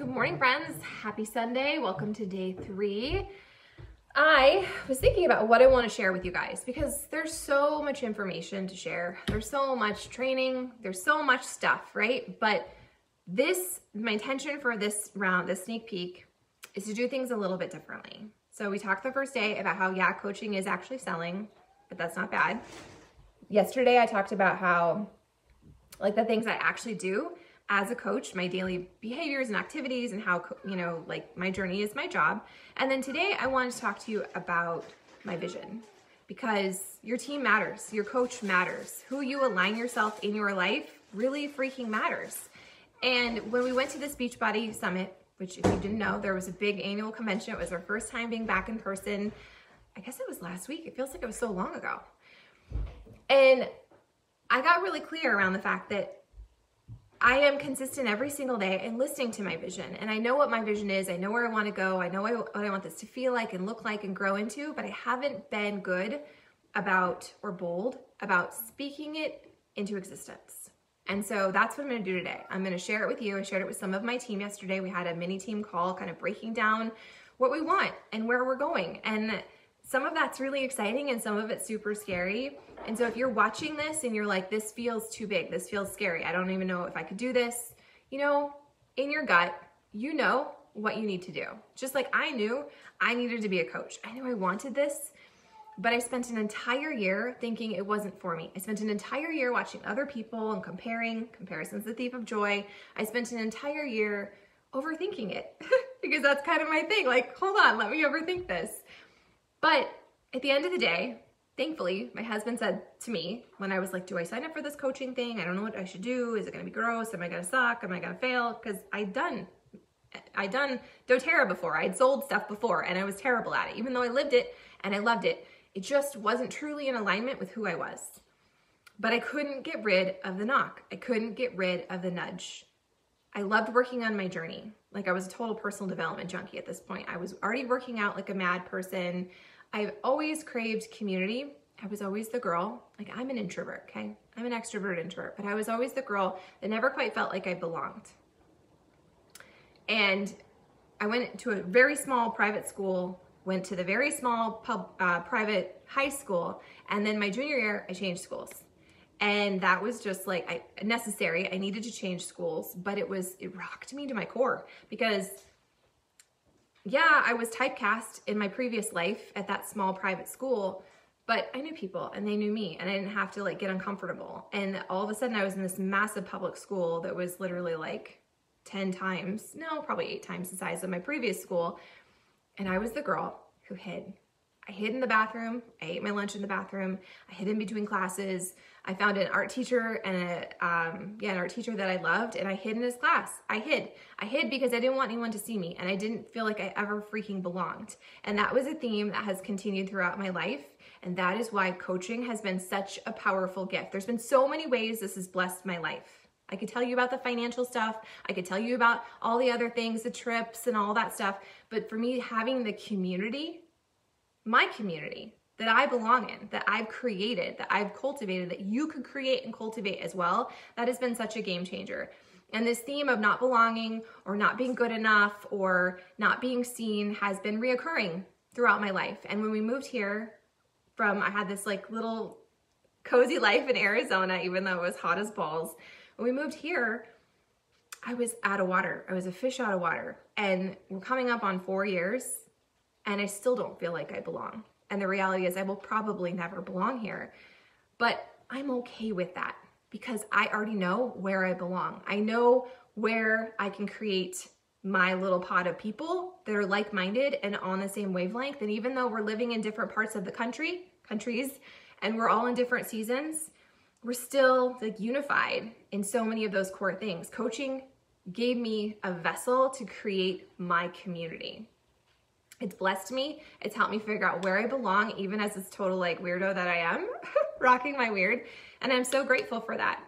Good morning, friends. Happy Sunday. Welcome to day 3. I was thinking about what I want to share with you guys because there's so much information to share. There's so much training. There's so much stuff, right? But my intention for this round, this sneak peek, is to do things a little bit differently. So we talked the first day about how, yeah, coaching is actually selling, but that's not bad. Yesterday, I talked about how, like, the things I actually do as a coach, my daily behaviors and activities, and how, like, my journey is my job. And then today I wanted to talk to you about my vision, because your team matters, your coach matters, who you align yourself in your life really freaking matters. And when we went to this Beachbody Summit, which, if you didn't know, there was a big annual convention. It was our first time being back in person. I guess it was last week. It feels like it was so long ago. And I got really clear around the fact that I am consistent every single day in listening to my vision. And I know what my vision is. I know where I want to go. I know what I want this to feel like and look like and grow into, but I haven't been good about, or bold about, speaking it into existence. And so that's what I'm going to do today. I'm going to share it with you. I shared it with some of my team yesterday. We had a mini team call kind of breaking down what we want and where we're going. And some of that's really exciting and some of it's super scary. And so if you're watching this and you're like, this feels too big, this feels scary, I don't even know if I could do this, in your gut, you know what you need to do. Just like I knew I needed to be a coach. I knew I wanted this, but I spent an entire year thinking it wasn't for me. I spent an entire year watching other people and comparison's the thief of joy. I spent an entire year overthinking it because that's kind of my thing. Like, hold on, let me overthink this. But at the end of the day, thankfully, my husband said to me when I was like, do I sign up for this coaching thing? I don't know what I should do. Is it going to be gross? Am I going to suck? Am I going to fail? Because I'd done doTERRA before. I'd sold stuff before and I was terrible at it. Even though I lived it and I loved it, it just wasn't truly in alignment with who I was. But I couldn't get rid of the knock. I couldn't get rid of the nudge. I loved working on my journey. Like, I was a total personal development junkie at this point. I was already working out like a mad person. I've always craved community. I was always the girl. Like, I'm an introvert, okay? I'm an extrovert introvert, but I was always the girl that never quite felt like I belonged. And I went to a very small private school, went to the very small private high school, and then my junior year, I changed schools. And that was just like necessary. I needed to change schools, but it rocked me to my core because, yeah, I was typecast in my previous life at that small private school, but I knew people and they knew me and I didn't have to, like, get uncomfortable. And all of a sudden I was in this massive public school that was literally like 10 times, no, probably 8 times the size of my previous school. And I was the girl who hid. I hid in the bathroom. I ate my lunch in the bathroom. I hid in between classes. I found an art teacher and an art teacher that I loved, and I hid in his class. I hid because I didn't want anyone to see me, and I didn't feel like I ever freaking belonged. And that was a theme that has continued throughout my life, and that is why coaching has been such a powerful gift. There's been so many ways this has blessed my life. I could tell you about the financial stuff. I could tell you about all the other things, the trips and all that stuff. But for me, having the community, my community that I belong in, that I've created, that I've cultivated, that you could create and cultivate as well, that has been such a game changer. And this theme of not belonging or not being good enough or not being seen has been reoccurring throughout my life. And when we moved here I had this like little cozy life in Arizona, even though it was hot as balls. When we moved here, I was out of water. I was a fish out of water. And we're coming up on 4 years and I still don't feel like I belong. And the reality is I will probably never belong here, but I'm okay with that because I already know where I belong. I know where I can create my little pod of people that are like-minded and on the same wavelength. And even though we're living in different parts of the countries, and we're all in different seasons, we're still like unified in so many of those core things. Coaching gave me a vessel to create my community. It's blessed me. It's helped me figure out where I belong, even as this total like weirdo that I am, rocking my weird. And I'm so grateful for that.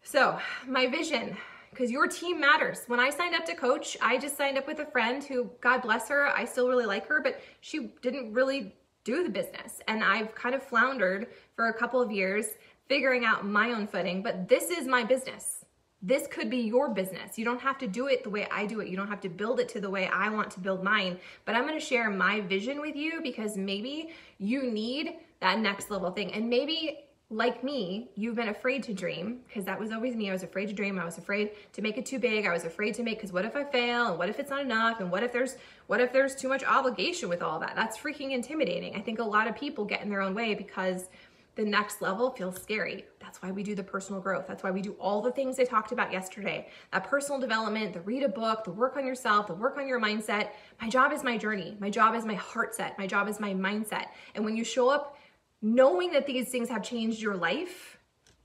So my vision, because your team matters. When I signed up to coach, I just signed up with a friend who, God bless her, I still really like her, but she didn't really do the business. And I've kind of floundered for a couple of years, figuring out my own footing, but this is my business. This could be your business. You don't have to do it the way I do it. You don't have to build it to the way I want to build mine. But I'm going to share my vision with you because maybe you need that next level thing. And maybe, like me, you've been afraid to dream, because that was always me. I was afraid to dream. I was afraid to make it too big. I was afraid to make, because what if I fail? And what if it's not enough? And what if there's too much obligation with all that? That's freaking intimidating. I think a lot of people get in their own way because the next level feels scary. That's why we do the personal growth. That's why we do all the things I talked about yesterday. That personal development, the read a book, the work on yourself, the work on your mindset. My job is my journey. My job is my heart set. My job is my mindset. And when you show up knowing that these things have changed your life,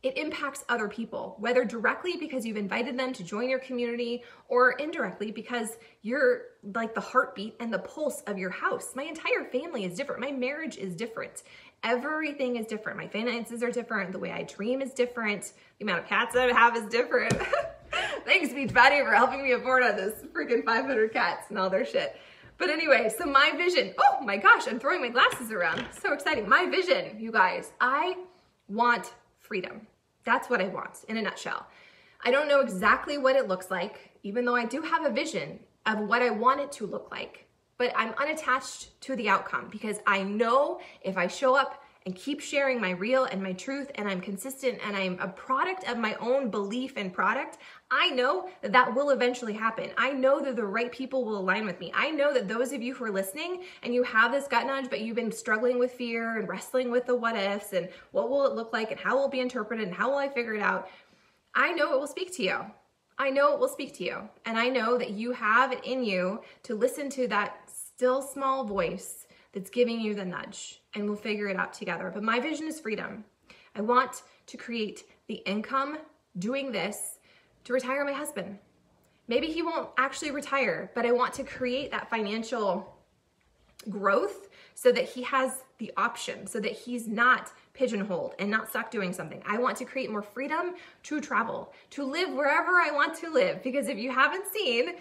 it impacts other people, whether directly because you've invited them to join your community or indirectly because you're like the heartbeat and the pulse of your house. My entire family is different. My marriage is different. Everything is different. My finances are different. The way I dream is different. The amount of cats I have is different. Thanks, Beachbody, for helping me afford all this freaking 500 cats and all their shit. But anyway, so my vision, oh my gosh, I'm throwing my glasses around. So exciting. My vision, you guys, I want freedom. That's what I want in a nutshell. I don't know exactly what it looks like, even though I do have a vision of what I want it to look like. But I'm unattached to the outcome because I know if I show up and keep sharing my real and my truth and I'm consistent and I'm a product of my own belief and product, I know that that will eventually happen. I know that the right people will align with me. I know that those of you who are listening and you have this gut nudge, but you've been struggling with fear and wrestling with the what ifs and what will it look like and how will it be interpreted and how will I figure it out, I know it will speak to you. I know it will speak to you. And I know that you have it in you to listen to that still small voice that's giving you the nudge, and we'll figure it out together. But my vision is freedom. I want to create the income doing this to retire my husband. Maybe he won't actually retire, but I want to create that financial growth so that he has the option, so that he's not pigeonholed and not stuck doing something. I want to create more freedom to travel, to live wherever I want to live, because if you haven't seen,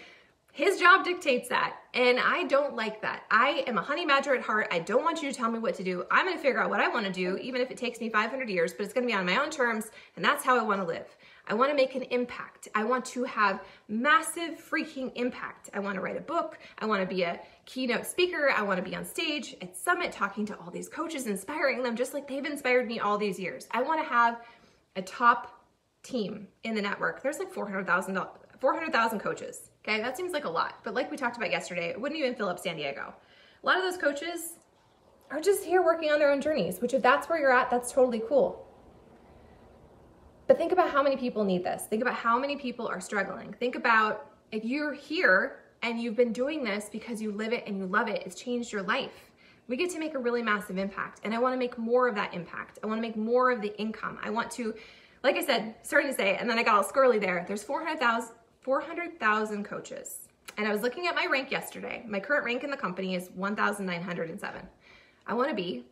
his job dictates that, and I don't like that. I am a honey badger at heart. I don't want you to tell me what to do. I'm gonna figure out what I wanna do, even if it takes me 500 years, but it's gonna be on my own terms, and that's how I wanna live. I wanna make an impact. I want to have massive freaking impact. I wanna write a book. I wanna be a keynote speaker. I wanna be on stage at Summit talking to all these coaches, inspiring them just like they've inspired me all these years. I wanna have a top team in the network. There's like 400,000 coaches. Okay, that seems like a lot, but like we talked about yesterday, it wouldn't even fill up San Diego. A lot of those coaches are just here working on their own journeys, which if that's where you're at, that's totally cool. But think about how many people need this. Think about how many people are struggling. Think about if you're here and you've been doing this because you live it and you love it, it's changed your life. We get to make a really massive impact, and I wanna make more of that impact. I wanna make more of the income. I want to, like I said, starting to say, and then I got all squirrely there, there's 400,000 coaches. And I was looking at my rank yesterday. My current rank in the company is 1,907. I want to be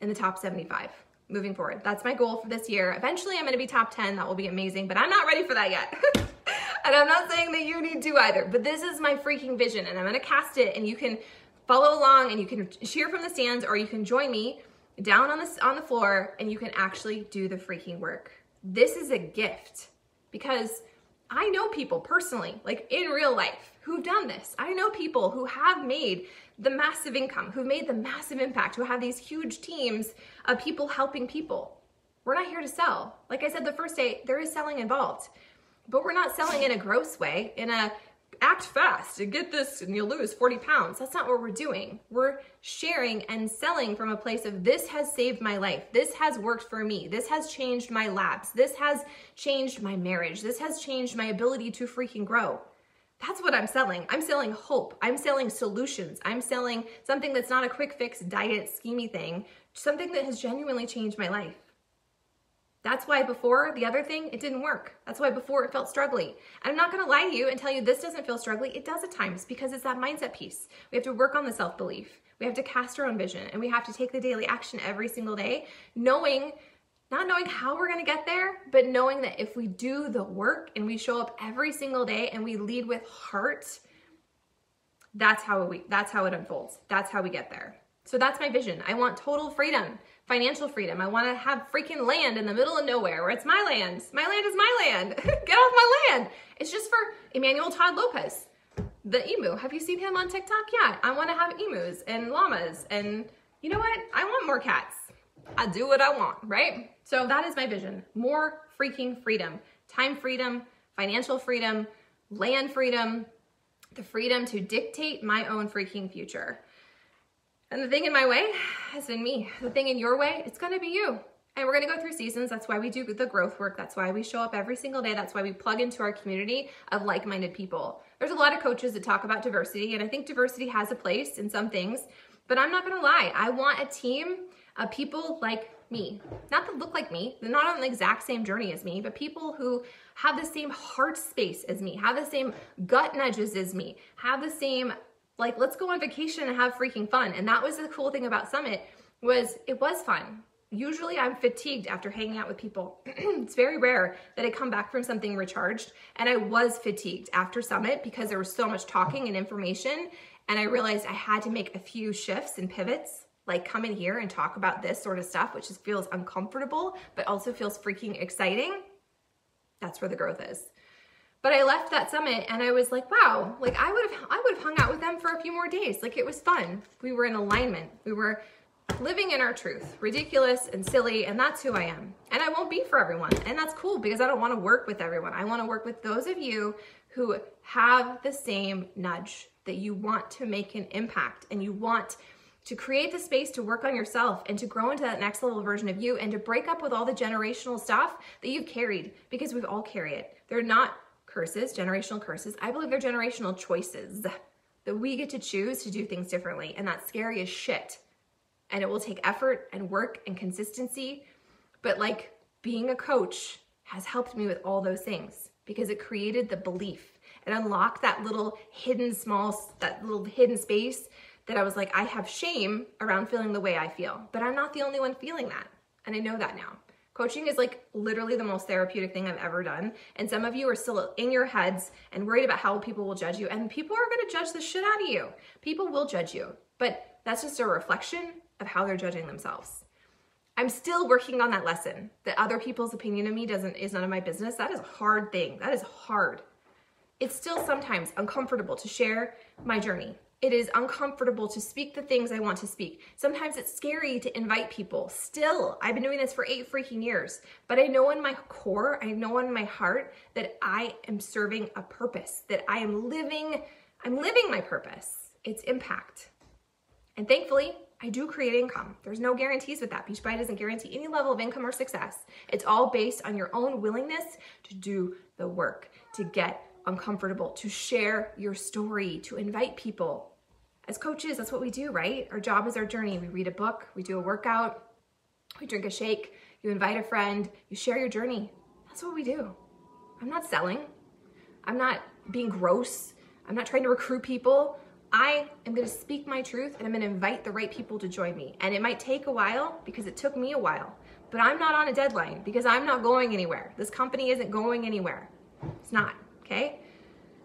in the top 75 moving forward. That's my goal for this year. Eventually I'm going to be top 10. That will be amazing, but I'm not ready for that yet. And I'm not saying that you need to either, but this is my freaking vision, and I'm going to cast it, and you can follow along and you can cheer from the stands, or you can join me down on the floor and you can actually do the freaking work. This is a gift because I know people personally, like in real life, who've done this. I know people who have made the massive income, who've made the massive impact, who have these huge teams of people helping people. We're not here to sell. Like I said the first day, there is selling involved, but we're not selling in a gross way, in a act fast and get this and you'll lose 40 pounds. That's not what we're doing. We're sharing and selling from a place of this has saved my life. This has worked for me. This has changed my labs. This has changed my marriage. This has changed my ability to freaking grow. That's what I'm selling. I'm selling hope. I'm selling solutions. I'm selling something that's not a quick fix diet schemey thing, something that has genuinely changed my life. That's why before the other thing, it didn't work. That's why before it felt struggly. And I'm not gonna lie to you and tell you this doesn't feel struggly. It does at times, because it's that mindset piece. We have to work on the self-belief. We have to cast our own vision, and we have to take the daily action every single day, not knowing how we're gonna get there, but knowing that if we do the work and we show up every single day and we lead with heart, that's how it unfolds. That's how we get there. So that's my vision. I want total freedom. Financial freedom. I want to have freaking land in the middle of nowhere where it's my land. My land is my land. Get off my land. It's just for Emmanuel Todd Lopez, the emu. Have you seen him on TikTok? Yeah, I want to have emus and llamas. And you know what? I want more cats. I do what I want, right? So that is my vision. More freaking freedom. Time freedom, financial freedom, land freedom, the freedom to dictate my own freaking future. And the thing in my way has been me. The thing in your way, it's gonna be you. And we're gonna go through seasons. That's why we do the growth work. That's why we show up every single day. That's why we plug into our community of like-minded people. There's a lot of coaches that talk about diversity, and I think diversity has a place in some things, but I'm not gonna lie. I want a team of people like me. Not that look like me, they're not on the exact same journey as me, but people who have the same heart space as me, have the same gut nudges as me, have the same, like, let's go on vacation and have freaking fun. And that was the cool thing about Summit, was it was fun. Usually I'm fatigued after hanging out with people. It's very rare that I come back from something recharged. And I was fatigued after Summit because there was so much talking and information. And I realized I had to make a few shifts and pivots, like come in here and talk about this sort of stuff, which just feels uncomfortable, but also feels freaking exciting. That's where the growth is. But I left that summit and I was like, wow, like I would have hung out with them for a few more days. Like it was fun. We were in alignment. We were living in our truth, ridiculous and silly. And that's who I am. And I won't be for everyone. And that's cool because I don't want to work with everyone. I want to work with those of you who have the same nudge, that you want to make an impact and you want to create the space to work on yourself and to grow into that next level version of you and to break up with all the generational stuff that you've carried, because we've all carried it. They're not curses, generational curses. I believe they're generational choices that we get to choose to do things differently. And that's scary as shit. And it will take effort and work and consistency. But like being a coach has helped me with all those things because it created the belief. It unlocked that little hidden space that I was like, I have shame around feeling the way I feel, but I'm not the only one feeling that. And I know that now. Coaching is like literally the most therapeutic thing I've ever done. And some of you are still in your heads and worried about how people will judge you. And people are gonna judge the shit out of you. People will judge you, but that's just a reflection of how they're judging themselves. I'm still working on that lesson that other people's opinion of me is none of my business. That is a hard thing. That is hard. It's still sometimes uncomfortable to share my journey. It is uncomfortable to speak the things I want to speak. Sometimes it's scary to invite people. Still, I've been doing this for 8 freaking years, but I know in my core, I know in my heart that I am serving a purpose, that I'm living my purpose. It's impact. And thankfully, I do create income. There's no guarantees with that. Beachbody doesn't guarantee any level of income or success. It's all based on your own willingness to do the work, to get uncomfortable, to share your story, to invite people. As coaches, that's what we do, right? Our job is our journey. We read a book, we do a workout, we drink a shake, you invite a friend, you share your journey. That's what we do. I'm not selling. I'm not being gross. I'm not trying to recruit people. I am going to speak my truth and I'm going to invite the right people to join me. And it might take a while because it took me a while, but I'm not on a deadline because I'm not going anywhere. This company isn't going anywhere. It's not. Okay?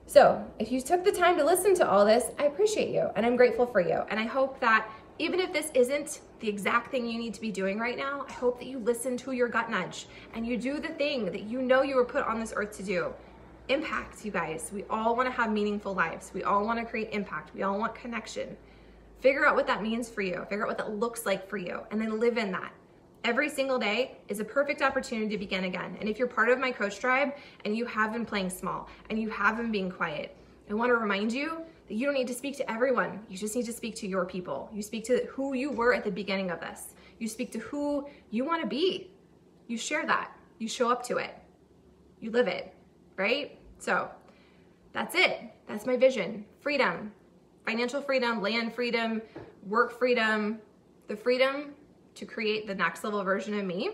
So if you took the time to listen to all this, I appreciate you and I'm grateful for you. And I hope that even if this isn't the exact thing you need to be doing right now, I hope that you listen to your gut nudge and you do the thing that you know you were put on this earth to do. Impact, you guys. We all want to have meaningful lives. We all want to create impact. We all want connection. Figure out what that means for you. Figure out what that looks like for you and then live in that. Every single day is a perfect opportunity to begin again. And if you're part of my coach tribe and you have been playing small and you have been being quiet, I want to remind you that you don't need to speak to everyone. You just need to speak to your people. You speak to who you were at the beginning of this. You speak to who you want to be. You share that. You show up to it. You live it, right? So that's it. That's my vision. Freedom, financial freedom, land freedom, work freedom, the freedom to create the next level version of me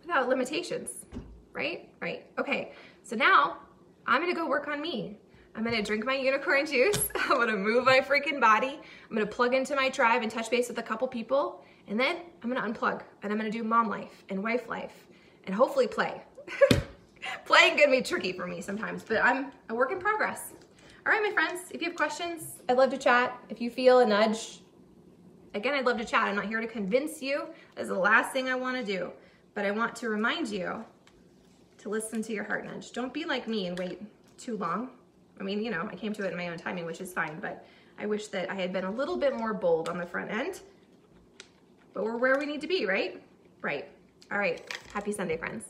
without limitations, right? Right. Okay. So now I'm going to go work on me. I'm going to drink my unicorn juice. I'm going to move my freaking body. I'm going to plug into my tribe and touch base with a couple people. And then I'm going to unplug and I'm going to do mom life and wife life and hopefully play. Playing can be tricky for me sometimes, but I'm a work in progress. All right, my friends, if you have questions, I'd love to chat. If you feel a nudge, Again, I'd love to chat. I'm not here to convince you. That's the last thing I want to do. But I want to remind you to listen to your heart nudge. Don't be like me and wait too long. I mean, you know, I came to it in my own timing, which is fine, but I wish that I had been a little bit more bold on the front end. But we're where we need to be, right? Right. All right. Happy Sunday, friends.